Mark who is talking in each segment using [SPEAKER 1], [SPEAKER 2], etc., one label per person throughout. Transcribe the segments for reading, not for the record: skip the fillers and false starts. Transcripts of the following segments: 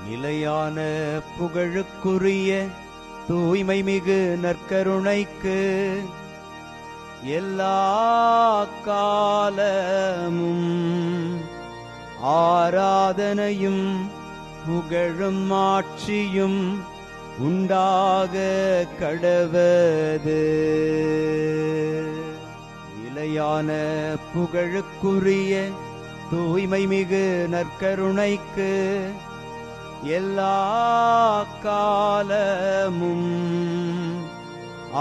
[SPEAKER 1] நிலையான புகழுக்குரிய தூய்மை மிகு நற்கருணைக்கு எல்லா காலமும் ஆராதனையும் புகழும் ஆட்சியும் உண்டாக கடவது. நிலையான புகழுக்குரிய தூய்மை மிகு நற்கருணைக்கு எல்லா காலமும்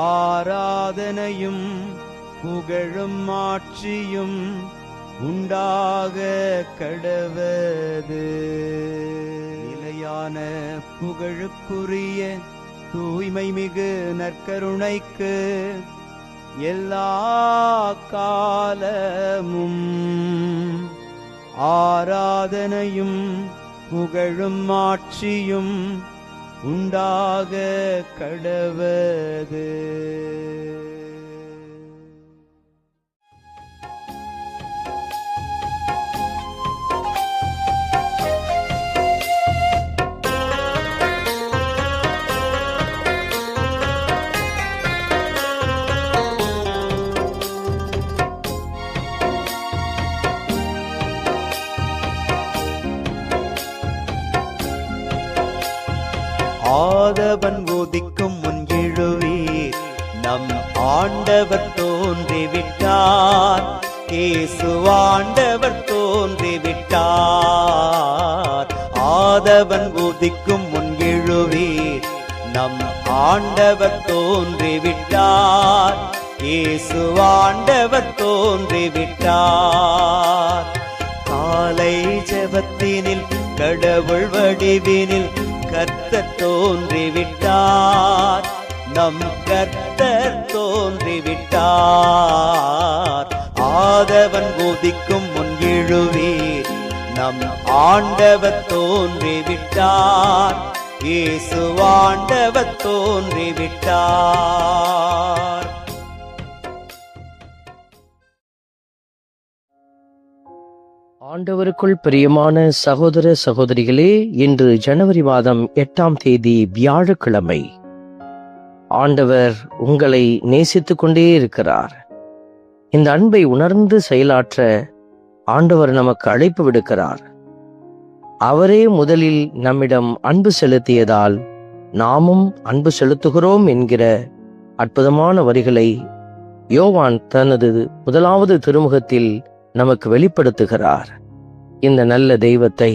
[SPEAKER 1] ஆராதனையும் புகழும் ஆட்சியும் உண்டாக கடவது. நிலையான புகழுக்குரிய தூய்மை மிகு நற்கருணைக்கு எல்லா காலமும் ஆராதனையும் புகழும் ஆட்சியும் உண்டாக கடவது. ஆதவன் உதிக்கும் முன் எழுவீர், நம் ஆண்டவர் தோன்றிவிட்டார். இயேசு ஆண்டவர் தோன்றிவிட்டார். ஆதவன் உதிக்கும் முன் எழுவீர், நம் ஆண்டவர் தோன்றிவிட்டார். இயேசு ஆண்டவர் தோன்றிவிட்டார். காலை ஜெபத்தினில் கடவுள் வடிவினில் கர்த்தர் தோன்றிவிட்டார். நம் கர்த்தர் தோன்றிவிட்டார். ஆதவன் உதிக்கும் முன் எழுவீர், நம் ஆண்டவர் தோன்றிவிட்டார். இயேசு ஆண்டவர் தோன்றிவிட்டார்.
[SPEAKER 2] ஆண்டவருக்குள் பிரியமான சகோதர சகோதரிகளே, இன்று ஜனவரி மாதம் 8ஆம் தேதி வியாழக்கிழமை. ஆண்டவர் உங்களை நேசித்துக் கொண்டே இருக்கிறார். இந்த அன்பை உணர்ந்து செயலாற்ற ஆண்டவர் நமக்கு அழைப்பு விடுக்கிறார். அவரே முதலில் நம்மிடம் அன்பு செலுத்தியதால் நாமும் அன்பு செலுத்துகிறோம் என்கிற அற்புதமான வரிகளை யோவான் தனது 1வது திருமுகத்தில் நமக்கு வெளிப்படுத்துகிறார். இந்த நல்ல தெய்வத்தை